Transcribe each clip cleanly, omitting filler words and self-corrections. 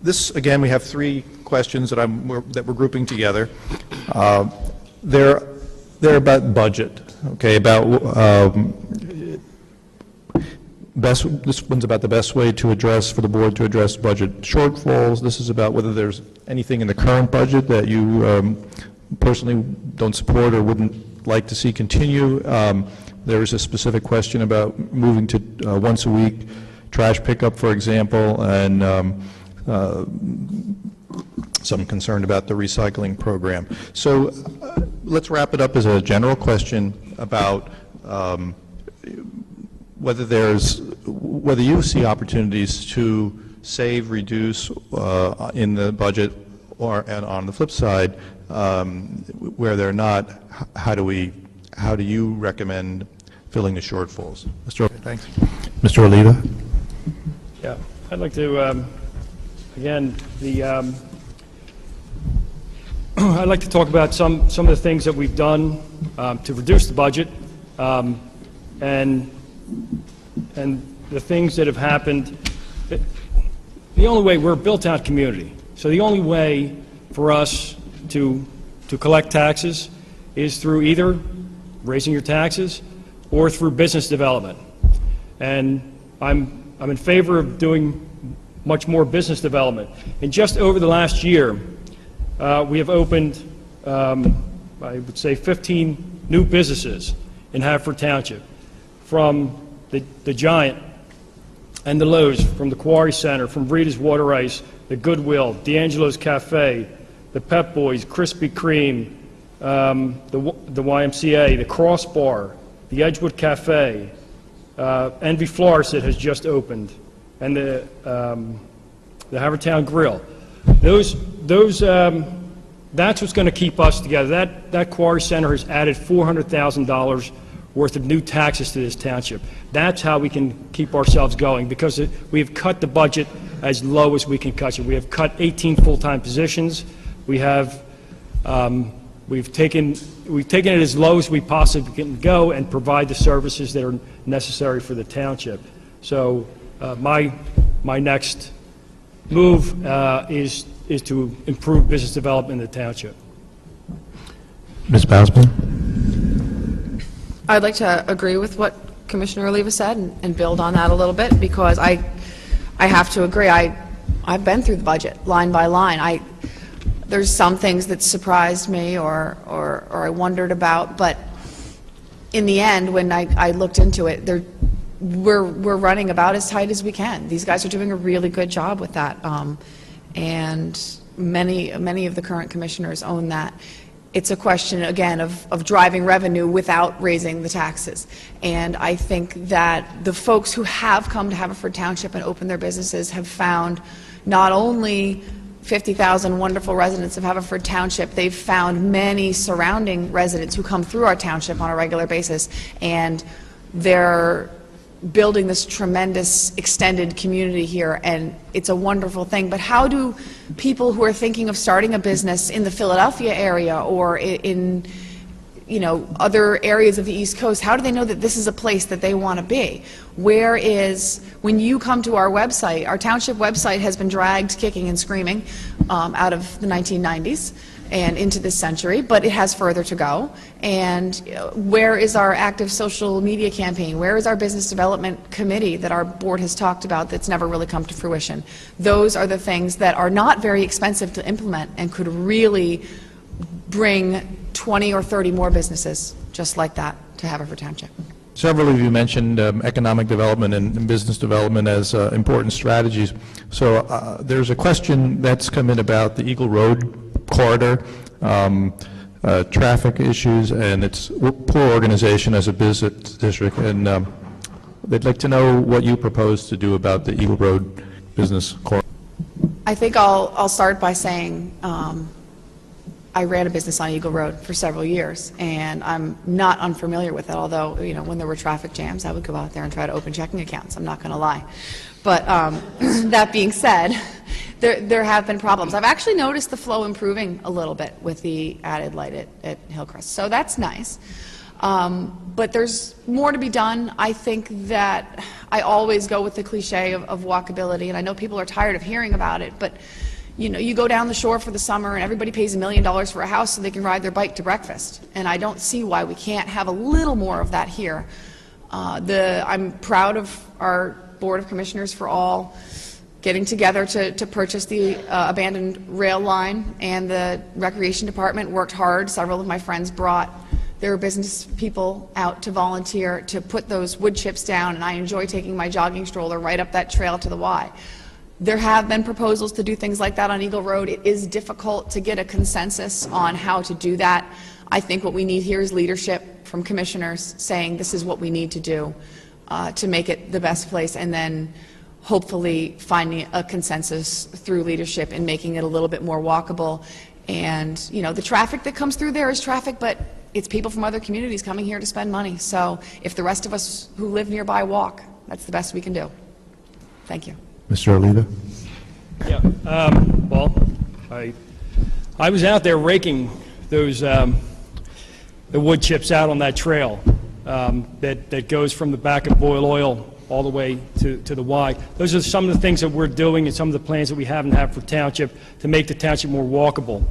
this, again, we have three questions that we're grouping together. They're about budget, okay, this one's about the best way to address, for the board to address budget shortfalls. This is about whether there's anything in the current budget that you personally don't support or wouldn't like to see continue. There is a specific question about moving to once a week trash pickup, for example, and some concern about the recycling program. So let's wrap it up as a general question about whether you see opportunities to save, reduce in the budget, and on the flip side, where they're not, how do you recommend filling the shortfalls? Mr. Thanks. Mr. Oliva. Yeah, I'd like to again I'd like to talk about some of the things that we've done to reduce the budget, and the things that have happened. The only way, we're a built-out community, so the only way for us to collect taxes is through either raising your taxes or through business development. And I'm in favor of doing much more business development. And just over the last year, we have opened, I would say, 15 new businesses in Haverford Township, from the Giant and the Lowe's, from the Quarry Center, from Rita's Water Ice, the Goodwill, D'Angelo's Cafe, the Pep Boys, Krispy Kreme, the YMCA, the Crossbar, the Edgewood Cafe, Envy Florist that has just opened, and the Havertown Grill. That's what's going to keep us together. That Quarry Center has added $400,000 worth of new taxes to this township. That's how we can keep ourselves going, because we've cut the budget as low as we can cut it. We have cut 18 full-time positions. We have we've taken it as low as we possibly can go and provide the services that are necessary for the township. So my next move is to improve business development in the township. Ms. Bausman. I'd like to agree with what Commissioner Oliva said and build on that a little bit, because I have to agree. I've been through the budget line by line. There's some things that surprised me or I wondered about, but in the end, when I looked into it, we're running about as tight as we can. These guys are doing a really good job with that, and many of the current commissioners own that. It's a question, again, of driving revenue without raising the taxes. And I think that the folks who have come to Haverford Township and opened their businesses have found not only 50,000 wonderful residents of Haverford Township, they've found many surrounding residents who come through our township on a regular basis, and they're building this tremendous extended community here, and it's a wonderful thing. But how do people who are thinking of starting a business in the Philadelphia area or in other areas of the East Coast, how do they know that this is a place that they want to be? When you come to our website, our township website has been dragged kicking and screaming out of the 1990s and into this century, but it has further to go. And where is our active social media campaign? Where is our business development committee that our board has talked about that's never really come to fruition? Those are the things that are not very expensive to implement and could really bring 20 or 30 more businesses just like that to Haverford Township. Several of you mentioned economic development and business development as important strategies. So there's a question that's come in about the Eagle Road corridor, traffic issues, and its poor organization as a business district. And they'd like to know what you propose to do about the Eagle Road business corridor. I think I'll start by saying I ran a business on Eagle Road for several years, and I'm not unfamiliar with it, although, when there were traffic jams, I would go out there and try to open checking accounts. I'm not going to lie. But that being said, there have been problems. I've actually noticed the flow improving a little bit with the added light at Hillcrest, so that's nice. But there's more to be done. I think that I always go with the cliche of walkability, and I know people are tired of hearing about it, but you know, you go down the shore for the summer and everybody pays $1 million for a house so they can ride their bike to breakfast. And I don't see why we can't have a little more of that here. I'm proud of our Board of Commissioners for all getting together to purchase the abandoned rail line, and the Recreation Department worked hard. Several of my friends brought their business people out to volunteer to put those wood chips down, and I enjoy taking my jogging stroller right up that trail to the Y. There have been proposals to do things like that on Eagle Road. It is difficult to get a consensus on how to do that. I think what we need here is leadership from commissioners saying this is what we need to do to make it the best place, and then hopefully finding a consensus through leadership and making it a little bit more walkable. And you know, the traffic that comes through there is traffic, but it's people from other communities coming here to spend money. So if the rest of us who live nearby walk, that's the best we can do. Thank you. Mr. Oliva? Yeah, well, I was out there raking those the wood chips out on that trail that goes from the back of Boyle Oil all the way to the Y. Those are some of the things that we're doing and some of the plans that we have for Township to make the Township more walkable.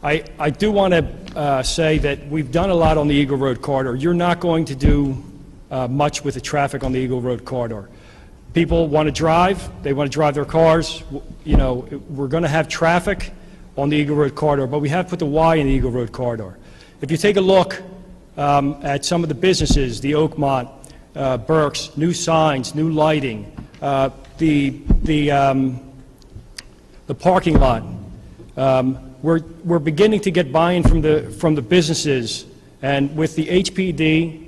I do want to say that we've done a lot on the Eagle Road corridor. You're not going to do much with the traffic on the Eagle Road corridor. People want to drive. They want to drive their cars. You know, we're going to have traffic on the Eagle Road corridor, but we have put the Y in the Eagle Road corridor. If you take a look at some of the businesses, the Oakmont, Burke's, new signs, new lighting, the parking lot. We're beginning to get buy-in from the businesses, and with the HPD,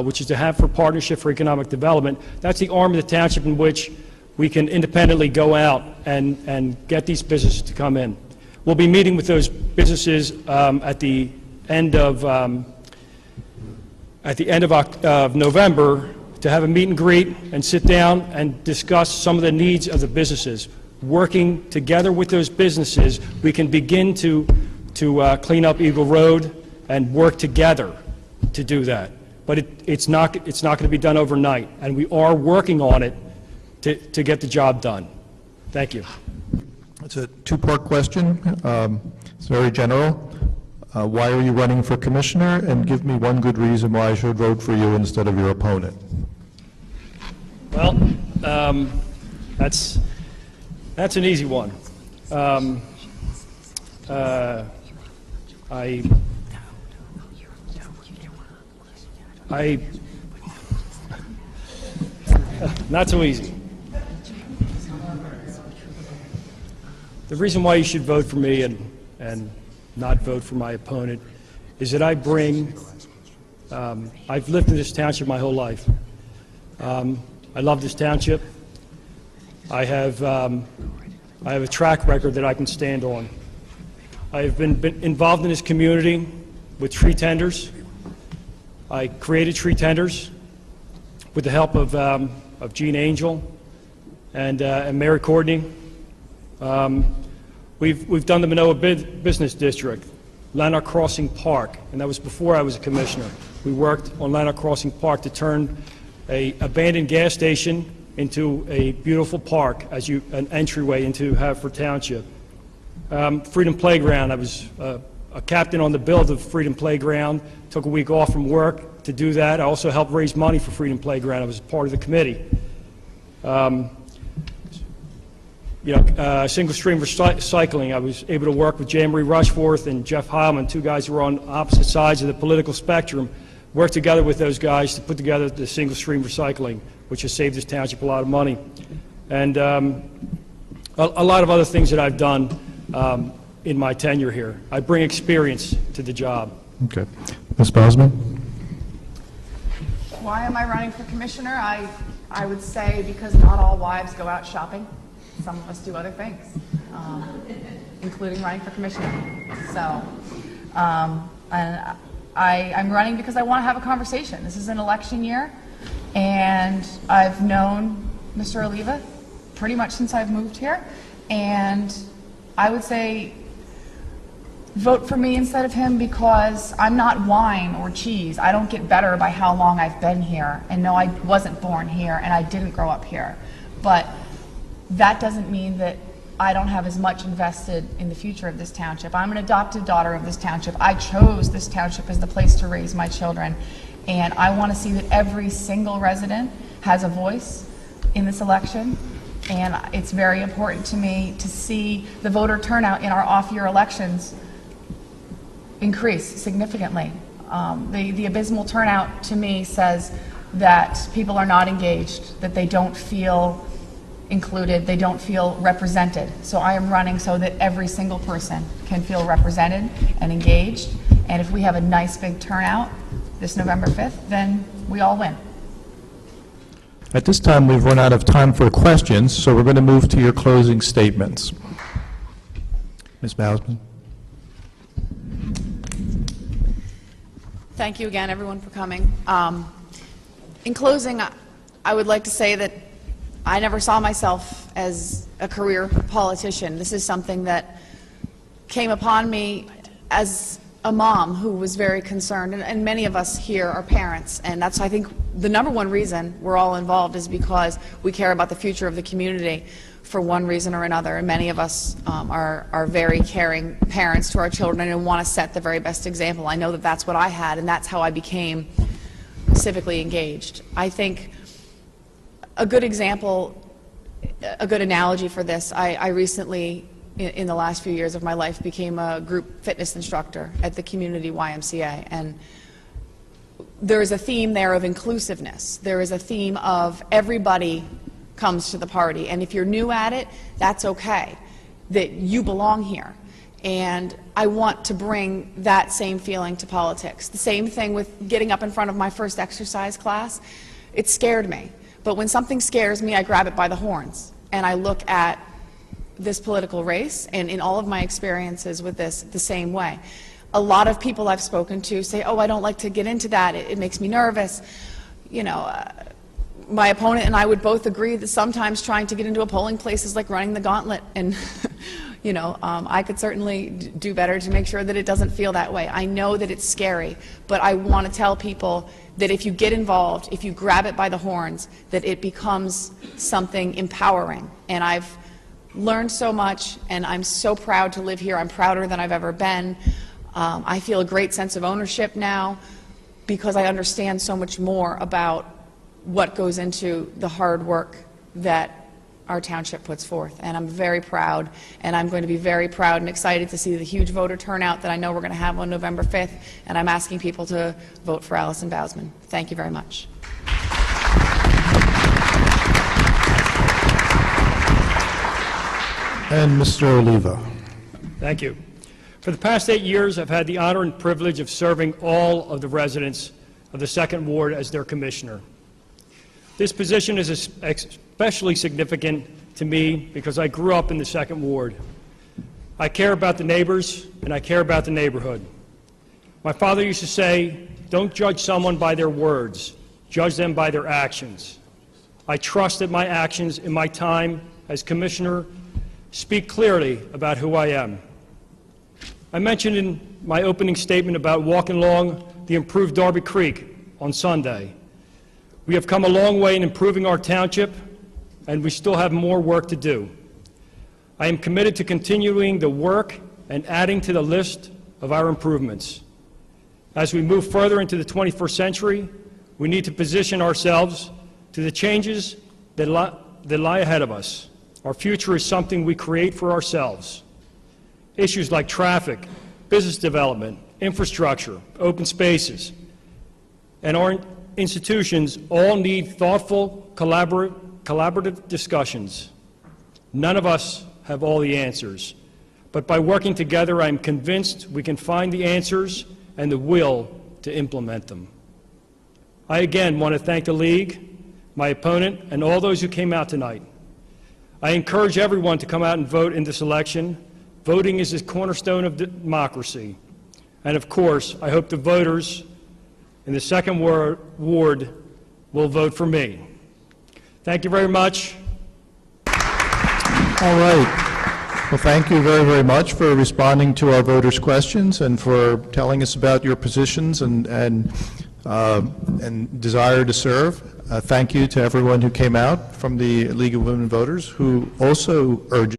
which is the Hanford Partnership for Economic Development, that's the arm of the township in which we can independently go out and get these businesses to come in. We'll be meeting with those businesses at the end of November to have a meet and greet and sit down and discuss some of the needs of the businesses. Working together with those businesses, we can begin to clean up Eagle Road and work together to do that. But it's not going to be done overnight, and we are working on it to get the job done. Thank you. It's a two-part question. It's very general. Why are you running for commissioner? And give me one good reason why I should vote for you instead of your opponent. Well, that's an easy one. Not so easy. The reason why you should vote for me and not vote for my opponent is that I bring, I've lived in this township my whole life. I love this township. I have a track record that I can stand on. I have been involved in this community with tree tenders. I created tree tenders with the help of Gene Angel and Mary Courtney. We've done the Minoa Business District, Lanark Crossing Park, and that was before I was a commissioner. We worked on Lanark Crossing Park to turn an abandoned gas station into a beautiful park, an entryway into Hanford Township. Freedom Playground, I was a captain on the build of Freedom Playground, took a week off from work to do that. I also helped raise money for Freedom Playground. I was part of the committee. Single stream recycling, I was able to work with J. Marie Rushforth and Jeff Heilman, two guys who were on opposite sides of the political spectrum, worked together with those guys to put together the single stream recycling, which has saved this township a lot of money. And a lot of other things that I've done in my tenure here. I bring experience to the job. Okay. Ms. Bausman? Why am I running for commissioner? I would say because not all wives go out shopping. Some of us do other things, including running for commissioner. So, and I'm running because I want to have a conversation. This is an election year, and I've known Mr. Oliva pretty much since I've moved here, and I would say vote for me instead of him because I'm not wine or cheese. I don't get better by how long I've been here. And no, I wasn't born here and I didn't grow up here. But that doesn't mean that I don't have as much invested in the future of this township. I'm an adopted daughter of this township. I chose this township as the place to raise my children. And I want to see that every single resident has a voice in this election. And it's very important to me to see the voter turnout in our off-year elections increase significantly. The abysmal turnout to me says that people are not engaged, that they don't feel included, they don't feel represented. So I am running so that every single person can feel represented and engaged. And if we have a nice big turnout this November 5th, then we all win. At this time, we've run out of time for questions, so we're going to move to your closing statements. Ms. Bausman. Thank you again, everyone, for coming. In closing, I would like to say that I never saw myself as a career politician. This is something that came upon me as a mom who was very concerned, and many of us here are parents, and that's, I think, the number one reason we're all involved is because we care about the future of the community for one reason or another, and many of us are very caring parents to our children and want to set the very best example. I know that that's what I had, and that's how I became civically engaged. I think a good example, a good analogy for this, I recently, in the last few years of my life, became a group fitness instructor at the community YMCA, and there is a theme there of inclusiveness. There is a theme of everybody comes to the party, and if you're new at it, that's okay, that you belong here. And I want to bring that same feeling to politics. The same thing with getting up in front of my first exercise class. It scared me, but when something scares me, I grab it by the horns, and I look at this political race, and in all of my experiences with this, the same way. A lot of people I've spoken to say, oh, I don't like to get into that, it makes me nervous. You know, my opponent and I would both agree that sometimes trying to get into a polling place is like running the gauntlet, and you know, I could certainly do better to make sure that it doesn't feel that way. I know that it's scary, but I want to tell people that if you get involved, if you grab it by the horns, that it becomes something empowering. And I've learned so much, and I'm so proud to live here. I'm prouder than I've ever been. I feel a great sense of ownership now because I understand so much more about what goes into the hard work that our township puts forth. And I'm very proud, and I'm going to be very proud and excited to see the huge voter turnout that I know we're going to have on November 5th, and I'm asking people to vote for Alison Bausman. Thank you very much. And Mr. Oliva. Thank you. For the past 8 years, I've had the honor and privilege of serving all of the residents of the Second Ward as their commissioner. This position is especially significant to me because I grew up in the Second Ward. I care about the neighbors, and I care about the neighborhood. My father used to say, don't judge someone by their words, judge them by their actions. I trust that my actions in my time as commissioner speak clearly about who I am. I mentioned in my opening statement about walking along the improved Darby Creek on Sunday. We have come a long way in improving our township, and we still have more work to do. I am committed to continuing the work and adding to the list of our improvements. As we move further into the 21st century, we need to position ourselves to the changes that lie ahead of us. Our future is something we create for ourselves. Issues like traffic, business development, infrastructure, open spaces, and our institutions all need thoughtful, collaborative discussions. None of us have all the answers, but by working together, I am convinced we can find the answers and the will to implement them. I again want to thank the League, my opponent, and all those who came out tonight. I encourage everyone to come out and vote in this election. Voting is the cornerstone of democracy. And of course, I hope the voters in the Second Ward will vote for me. Thank you very much. All right. Well, thank you very, very much for responding to our voters' questions and for telling us about your positions and desire to serve. Thank you to everyone who came out from the League of Women Voters, who also urged